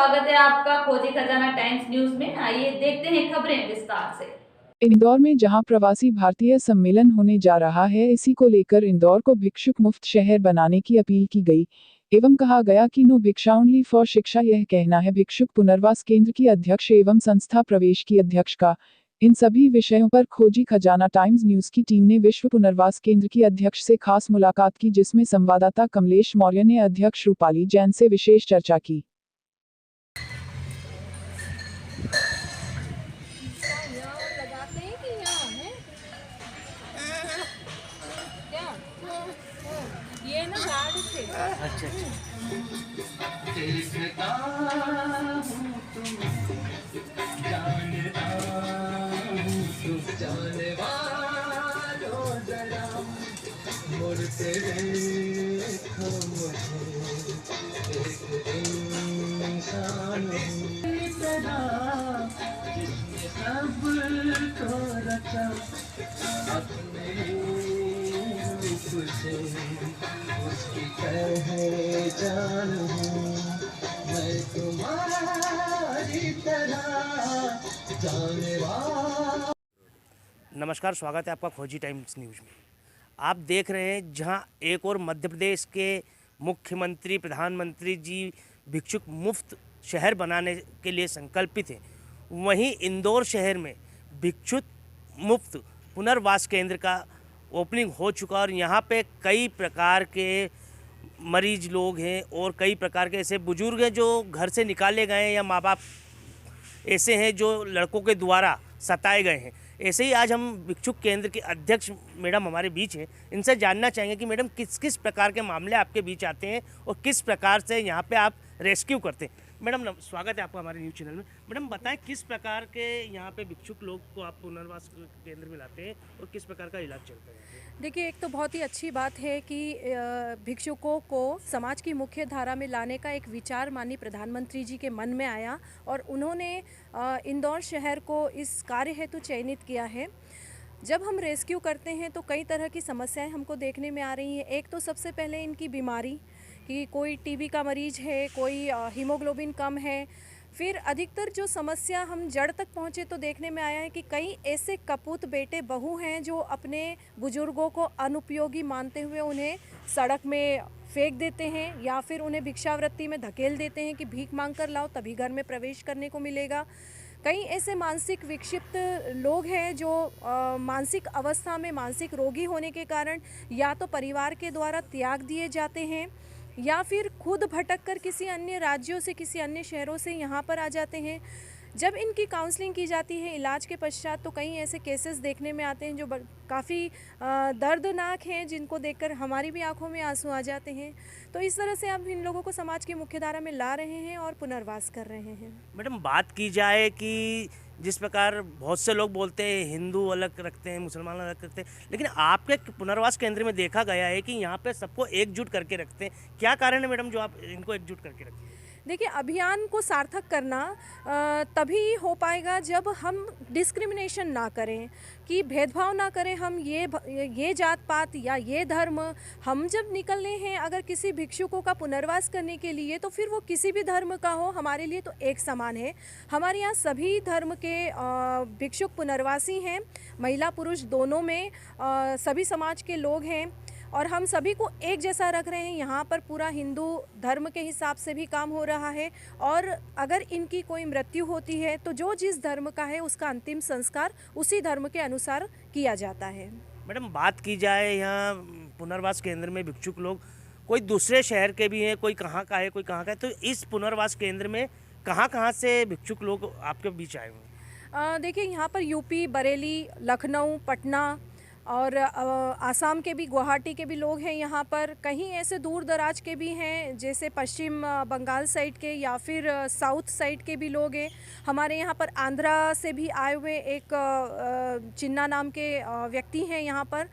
स्वागत है आपका खोजी खजाना टाइम्स न्यूज में। आइए देखते हैं खबरें विस्तार से। इंदौर में जहां प्रवासी भारतीय सम्मेलन होने जा रहा है, इसी को लेकर इंदौर को भिक्षुक मुक्त शहर बनाने की अपील की गई एवं कहा गया कि नो भिक्षा ओनली फॉर शिक्षा। यह कहना है भिक्षुक पुनर्वास केंद्र की अध्यक्ष एवं संस्था प्रवेश की अध्यक्ष का। इन सभी विषयों पर खोजी खजाना टाइम्स न्यूज की टीम ने विश्व पुनर्वास केंद्र की अध्यक्ष से खास मुलाकात की, जिसमें संवाददाता कमलेश मौर्य ने अध्यक्ष रूपाली जैन से विशेष चर्चा की। ये ना गार्ड थे। अच्छा देखता हूँ तुम जानता हूँ तुम जाने वालों जरा मुड़ते देखो मुझे एक इंसान हूँ तेरा जिसने सबको रचा अपने रूप से उसकी पहचान हूँ मैं तुम्हारी तरह जाने वाला। नमस्कार, स्वागत है आपका खोजी टाइम्स न्यूज़ में। आप देख रहे हैं जहां एक और मध्य प्रदेश के मुख्यमंत्री प्रधानमंत्री जी भिक्षुक मुफ्त शहर बनाने के लिए संकल्पित हैं, वहीं इंदौर शहर में भिक्षुक मुफ्त पुनर्वास केंद्र का ओपनिंग हो चुका और यहाँ पे कई प्रकार के मरीज लोग हैं और कई प्रकार के ऐसे बुजुर्ग हैं जो घर से निकाले गए हैं या माँ बाप ऐसे हैं जो लड़कों के द्वारा सताए गए हैं। ऐसे ही आज हम भिक्षुक केंद्र के अध्यक्ष मैडम हमारे बीच हैं, इनसे जानना चाहेंगे कि मैडम किस किस प्रकार के मामले आपके बीच आते हैं और किस प्रकार से यहाँ पे आप रेस्क्यू करते हैं। मैडम स्वागत है आपका हमारे न्यूज़ चैनल में। मैडम बताएं किस प्रकार के यहाँ पे भिक्षुक लोग को आप पुनर्वास केंद्र में लाते हैं और किस प्रकार का इलाज चलता है? देखिए, एक तो बहुत ही अच्छी बात है कि भिक्षुकों को समाज की मुख्य धारा में लाने का एक विचार माननीय प्रधानमंत्री जी के मन में आया और उन्होंने इंदौर शहर को इस कार्य हेतु चयनित किया है। जब हम रेस्क्यू करते हैं तो कई तरह की समस्याएं हमको देखने में आ रही हैं। एक तो सबसे पहले इनकी बीमारी कि कोई टीबी का मरीज है, कोई हीमोग्लोबिन कम है। फिर अधिकतर जो समस्या हम जड़ तक पहुँचे तो देखने में आया है कि कई ऐसे कपूत बेटे बहू हैं जो अपने बुजुर्गों को अनुपयोगी मानते हुए उन्हें सड़क में फेंक देते हैं या फिर उन्हें भिक्षावृत्ति में धकेल देते हैं कि भीख मांग कर लाओ तभी घर में प्रवेश करने को मिलेगा। कई ऐसे मानसिक विक्षिप्त लोग हैं जो मानसिक अवस्था में मानसिक रोगी होने के कारण या तो परिवार के द्वारा त्याग दिए जाते हैं या फिर खुद भटककर किसी अन्य राज्यों से किसी अन्य शहरों से यहाँ पर आ जाते हैं। जब इनकी काउंसलिंग की जाती है इलाज के पश्चात तो कई ऐसे केसेस देखने में आते हैं जो काफ़ी दर्दनाक हैं, जिनको देखकर हमारी भी आंखों में आंसू आ जाते हैं। तो इस तरह से अब इन लोगों को समाज की मुख्यधारा में ला रहे हैं और पुनर्वास कर रहे हैं। मैडम बात की जाए कि जिस प्रकार बहुत से लोग बोलते हैं हिंदू अलग रखते हैं, मुसलमान अलग रखते हैं, लेकिन आपके पुनर्वास केंद्र में देखा गया है कि यहाँ पे सबको एकजुट करके रखते हैं। क्या कारण है मैडम जो आप इनको एकजुट करके रखते हैं? देखिए, अभियान को सार्थक करना तभी हो पाएगा जब हम डिस्क्रिमिनेशन ना करें, कि भेदभाव ना करें। हम ये जात पात या ये धर्म, हम जब निकलने हैं अगर किसी भिक्षुकों का पुनर्वास करने के लिए तो फिर वो किसी भी धर्म का हो, हमारे लिए तो एक समान है। हमारे यहाँ सभी धर्म के भिक्षुक पुनर्वासी हैं, महिला पुरुष दोनों में सभी समाज के लोग हैं और हम सभी को एक जैसा रख रहे हैं। यहाँ पर पूरा हिंदू धर्म के हिसाब से भी काम हो रहा है और अगर इनकी कोई मृत्यु होती है तो जो जिस धर्म का है उसका अंतिम संस्कार उसी धर्म के अनुसार किया जाता है। मैडम बात की जाए यहाँ पुनर्वास केंद्र में भिक्षुक लोग कोई दूसरे शहर के भी हैं, कोई कहाँ का है कोई कहाँ का है, तो इस पुनर्वास केंद्र में कहाँ से भिक्षुक लोग आपके बीच आए हुए? देखिए, यहाँ पर यूपी, बरेली, लखनऊ, पटना और आसाम के भी, गुवाहाटी के भी लोग हैं यहाँ पर। कहीं ऐसे दूर दराज के भी हैं जैसे पश्चिम बंगाल साइड के या फिर साउथ साइड के भी लोग हैं। हमारे यहाँ पर आंध्रा से भी आए हुए एक चिन्ना नाम के व्यक्ति हैं यहाँ पर।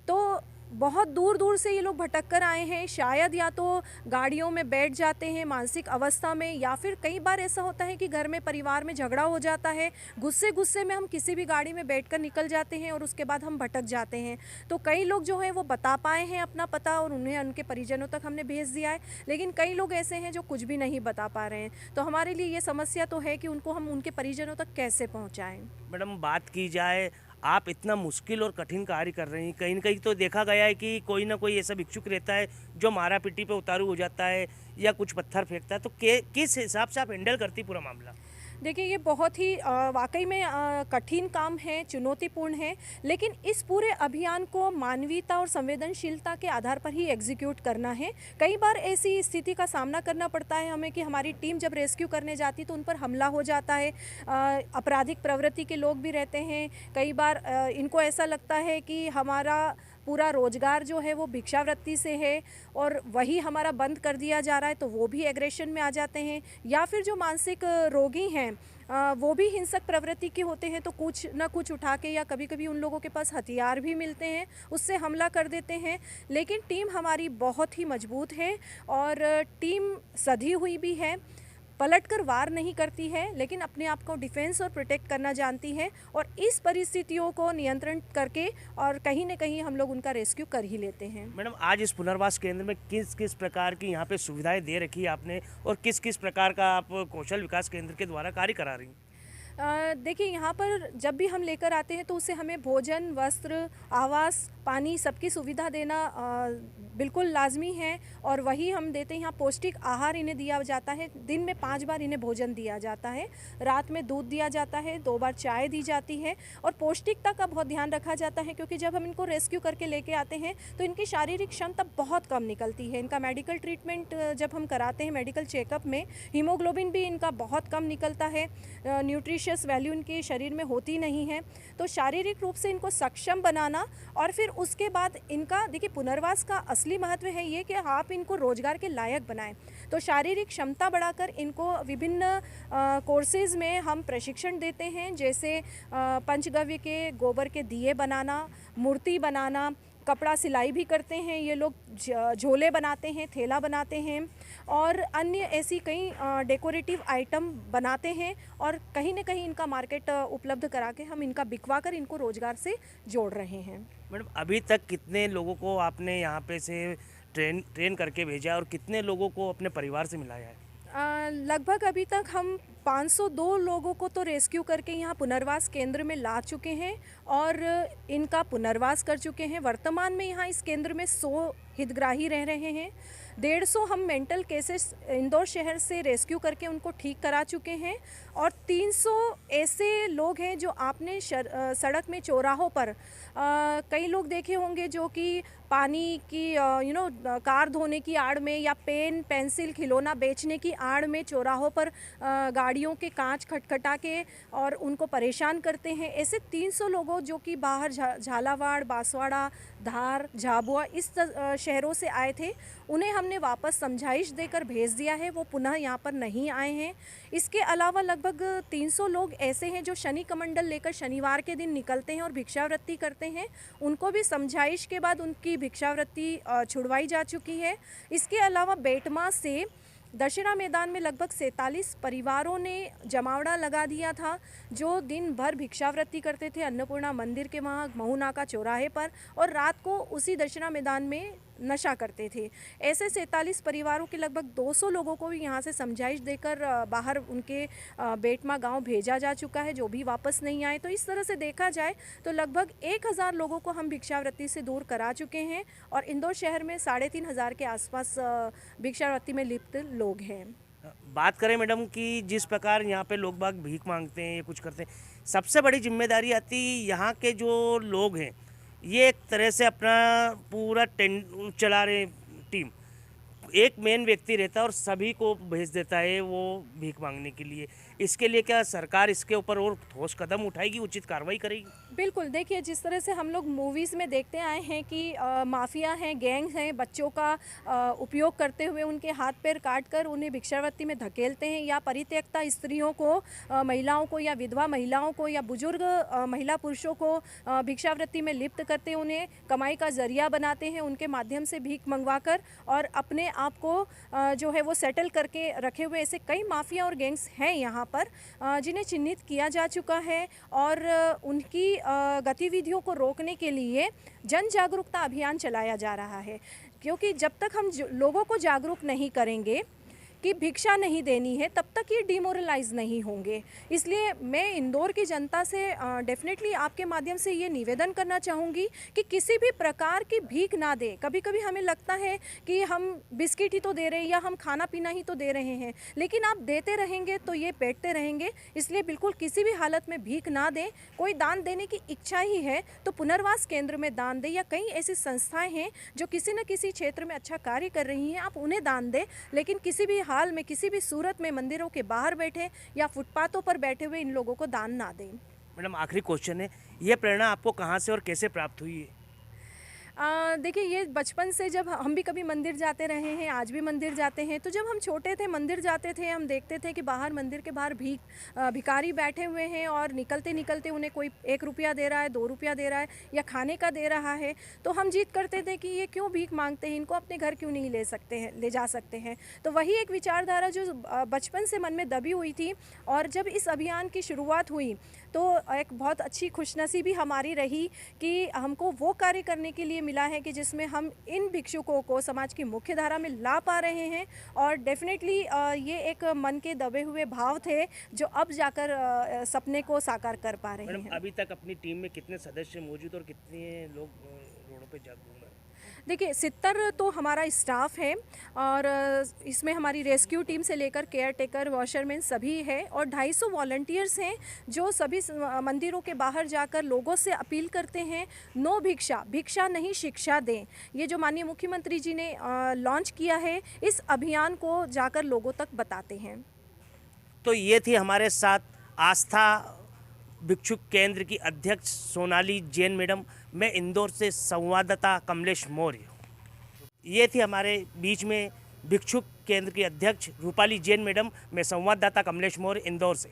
तो बहुत दूर दूर से ये लोग भटक कर आए हैं, शायद या तो गाड़ियों में बैठ जाते हैं मानसिक अवस्था में, या फिर कई बार ऐसा होता है कि घर में परिवार में झगड़ा हो जाता है, गुस्से गुस्से में हम किसी भी गाड़ी में बैठकर निकल जाते हैं और उसके बाद हम भटक जाते हैं। तो कई लोग जो हैं वो बता पाए हैं अपना पता और उन्हें उनके परिजनों तक हमने भेज दिया है, लेकिन कई लोग ऐसे हैं जो कुछ भी नहीं बता पा रहे हैं। तो हमारे लिए ये समस्या तो है कि उनको हम उनके परिजनों तक कैसे पहुँचाएँ। मैडम बात की जाए, आप इतना मुश्किल और कठिन कार्य कर रही हैं, कहीं न कहीं तो देखा गया है कि कोई ना कोई ऐसा भिक्षुक रहता है जो मारा पीटी पे उतारू हो जाता है या कुछ पत्थर फेंकता है, तो किस हिसाब से आप हैंडल करती पूरा मामला? देखिए, ये बहुत ही वाकई में कठिन काम है, चुनौतीपूर्ण है, लेकिन इस पूरे अभियान को मानवीयता और संवेदनशीलता के आधार पर ही एग्जीक्यूट करना है। कई बार ऐसी स्थिति का सामना करना पड़ता है हमें कि हमारी टीम जब रेस्क्यू करने जाती तो उन पर हमला हो जाता है। आपराधिक प्रवृत्ति के लोग भी रहते हैं। कई बार इनको ऐसा लगता है कि हमारा पूरा रोजगार जो है वो भिक्षावृत्ति से है और वही हमारा बंद कर दिया जा रहा है, तो वो भी एग्रेशन में आ जाते हैं। या फिर जो मानसिक रोगी हैं वो भी हिंसक प्रवृत्ति के होते हैं, तो कुछ ना कुछ उठा के या कभी कभी उन लोगों के पास हथियार भी मिलते हैं, उससे हमला कर देते हैं। लेकिन टीम हमारी बहुत ही मजबूत है और टीम सधी हुई भी है, पलटकर वार नहीं करती है, लेकिन अपने आप को डिफेंस और प्रोटेक्ट करना जानती है और इस परिस्थितियों को नियंत्रण करके और कहीं न कहीं हम लोग उनका रेस्क्यू कर ही लेते हैं। मैडम आज इस पुनर्वास केंद्र में किस किस प्रकार की यहाँ पे सुविधाएं दे रखी है आपने और किस किस प्रकार का आप कौशल विकास केंद्र के द्वारा कार्य करा रही हैं? देखिए, यहाँ पर जब भी हम लेकर आते हैं तो उससे हमें भोजन, वस्त्र, आवास, पानी सबकी सुविधा देना बिल्कुल लाजमी है और वही हम देते हैं। यहाँ पौष्टिक आहार इन्हें दिया जाता है, दिन में 5 बार इन्हें भोजन दिया जाता है, रात में दूध दिया जाता है, 2 बार चाय दी जाती है और पौष्टिकता का बहुत ध्यान रखा जाता है, क्योंकि जब हम इनको रेस्क्यू करके लेके आते हैं तो इनकी शारीरिक क्षमता बहुत कम निकलती है। इनका मेडिकल ट्रीटमेंट जब हम कराते हैं मेडिकल चेकअप में, हीमोग्लोबिन भी इनका बहुत कम निकलता है, न्यूट्रिशियस वैल्यू इनके शरीर में होती नहीं है। तो शारीरिक रूप से इनको सक्षम बनाना और फिर उसके बाद इनका, देखिए, पुनर्वास का असली महत्व है ये कि आप इनको रोजगार के लायक बनाएं। तो शारीरिक क्षमता बढ़ाकर इनको विभिन्न कोर्सेज में हम प्रशिक्षण देते हैं, जैसे पंचगव्य के गोबर के दिए बनाना, मूर्ति बनाना, कपड़ा सिलाई भी करते हैं ये लोग, झोले बनाते हैं, थैला बनाते हैं और अन्य ऐसी कई डेकोरेटिव आइटम बनाते हैं और कहीं ना कहीं इनका मार्केट उपलब्ध करा के हम इनका बिकवा कर इनको रोजगार से जोड़ रहे हैं। मैडम अभी तक कितने लोगों को आपने यहाँ पे से ट्रेन करके भेजा और कितने लोगों को अपने परिवार से मिलाया है? लगभग अभी तक हम 502 लोगों को तो रेस्क्यू करके यहाँ पुनर्वास केंद्र में ला चुके हैं और इनका पुनर्वास कर चुके हैं। वर्तमान में यहाँ इस केंद्र में 100 हितग्राही रह रहे हैं। 150 हम मेंटल केसेस इंदौर शहर से रेस्क्यू करके उनको ठीक करा चुके हैं और 300 ऐसे लोग हैं जो आपने सड़क में चौराहों पर कई लोग देखे होंगे जो कि पानी की कार धोने की आड़ में या पेन, पेंसिल, खिलौना बेचने की आड़ में चौराहों पर गाड़ियों के कांच खटखटा के और उनको परेशान करते हैं। ऐसे 300 लोगों जो कि बाहर झालावाड़, बांसवाड़ा, धार, झाबुआ इस शहरों से आए थे, उन्हें हमने वापस समझाइश देकर भेज दिया है, वो पुनः यहाँ पर नहीं आए हैं। इसके अलावा लगभग 300 लोग ऐसे हैं जो शनि कमंडल लेकर शनिवार के दिन निकलते हैं और भिक्षावृत्ति करते हैं, उनको भी समझाइश के बाद उनकी भिक्षावृत्ति छुड़वाई जा चुकी है। इसके अलावा बेटमा से दशहरा मैदान में लगभग 47 परिवारों ने जमावड़ा लगा दिया था, जो दिन भर भिक्षावृत्ति करते थे अन्नपूर्णा मंदिर के वहाँ महूनाका चौराहे पर और रात को उसी दशहरा मैदान में नशा करते थे। ऐसे 47 परिवारों के लगभग 200 लोगों को भी यहाँ से समझाइश देकर बाहर उनके बेटमा गांव भेजा जा चुका है, जो भी वापस नहीं आए। तो इस तरह से देखा जाए तो लगभग 1000 लोगों को हम भिक्षावृत्ति से दूर करा चुके हैं और इंदौर शहर में 3500 के आसपास भिक्षावृत्ति में लिप्त लोग हैं। बात करें मैडम कि जिस प्रकार यहाँ पे लोग बाग भीख मांगते हैं या कुछ करते हैं, सबसे बड़ी जिम्मेदारी आती यहाँ के जो लोग हैं, ये एक तरह से अपना पूरा टेंट चला रहे टीम, एक मेन व्यक्ति रहता है और सभी को भेज देता है वो भीख मांगने के लिए। इसके लिए क्या सरकार इसके ऊपर और ठोस कदम उठाएगी, उचित कार्रवाई करेगी? बिल्कुल, देखिए जिस तरह से हम लोग मूवीज़ में देखते आए हैं कि माफिया हैं, गैंग्स हैं, बच्चों का उपयोग करते हुए उनके हाथ पैर काट कर उन्हें भिक्षावृत्ति में धकेलते हैं, या परित्यक्ता स्त्रियों को, महिलाओं को, या विधवा महिलाओं को, या बुजुर्ग महिला पुरुषों को भिक्षावृत्ति में लिप्त करते उन्हें कमाई का जरिया बनाते हैं, उनके माध्यम से भीख मंगवाकर और अपने आप को जो है वो सेटल करके रखे हुए ऐसे कई माफिया और गैंग्स हैं यहाँ पर, जिन्हें चिन्हित किया जा चुका है। और उनकी गतिविधियों को रोकने के लिए जन जागरूकता अभियान चलाया जा रहा है, क्योंकि जब तक हम लोगों को जागरूक नहीं करेंगे कि भिक्षा नहीं देनी है, तब तक ये डिमोरलाइज नहीं होंगे। इसलिए मैं इंदौर की जनता से डेफिनेटली आपके माध्यम से ये निवेदन करना चाहूँगी कि किसी भी प्रकार की भीख ना दें। कभी कभी हमें लगता है कि हम बिस्किट ही तो दे रहे हैं या हम खाना पीना ही तो दे रहे हैं, लेकिन आप देते रहेंगे तो ये बैठते रहेंगे। इसलिए बिल्कुल किसी भी हालत में भीख ना दें। कोई दान देने की इच्छा ही है तो पुनर्वास केंद्र में दान दें, या कई ऐसी संस्थाएं हैं जो किसी न किसी क्षेत्र में अच्छा कार्य कर रही हैं, आप उन्हें दान दें। लेकिन किसी भी हाल में, किसी भी सूरत में मंदिरों के बाहर बैठे या फुटपाथों पर बैठे हुए इन लोगों को दान ना दें। मैडम, आखिरी क्वेश्चन है, ये प्रेरणा आपको कहाँ से और कैसे प्राप्त हुई है? देखिए, ये बचपन से जब हम भी कभी मंदिर जाते रहे हैं, आज भी मंदिर जाते हैं, तो जब हम छोटे थे मंदिर जाते थे, हम देखते थे कि बाहर मंदिर के बाहर भिखारी बैठे हुए हैं और निकलते निकलते उन्हें कोई 1 रुपया दे रहा है, 2 रुपया दे रहा है या खाने का दे रहा है, तो हम जिद करते थे कि ये क्यों भीख मांगते हैं, इनको अपने घर क्यों नहीं ले जा सकते हैं। तो वही एक विचारधारा जो बचपन से मन में दबी हुई थी, और जब इस अभियान की शुरुआत हुई तो एक बहुत अच्छी खुशनसीबी हमारी रही कि हमको वो कार्य करने के लिए मिला है कि जिसमें हम इन भिक्षुकों को समाज की मुख्य धारा में ला पा रहे हैं। और डेफिनेटली ये एक मन के दबे हुए भाव थे जो अब जाकर सपने को साकार कर पा रहे हैं। अभी तक अपनी टीम में कितने सदस्य मौजूद और कितने लोग रोडों पे जागरूक हैं? देखिए, 70 तो हमारा स्टाफ है, और इसमें हमारी रेस्क्यू टीम से लेकर केयर टेकर, वॉशरमैन सभी है, और 250 वॉलंटियर्स हैं जो सभी मंदिरों के बाहर जाकर लोगों से अपील करते हैं, नो भिक्षा, भिक्षा नहीं शिक्षा दें। ये जो माननीय मुख्यमंत्री जी ने लॉन्च किया है, इस अभियान को जाकर लोगों तक बताते हैं। तो ये थी हमारे साथ आस्था भिक्षुक केंद्र की अध्यक्ष सोनाली जैन मैडम। मैं इंदौर से संवाददाता कमलेश मौर्य। ये थी हमारे बीच में भिक्षुक केंद्र की अध्यक्ष रूपाली जैन मैडम। मैं संवाददाता कमलेश मौर्य, इंदौर से।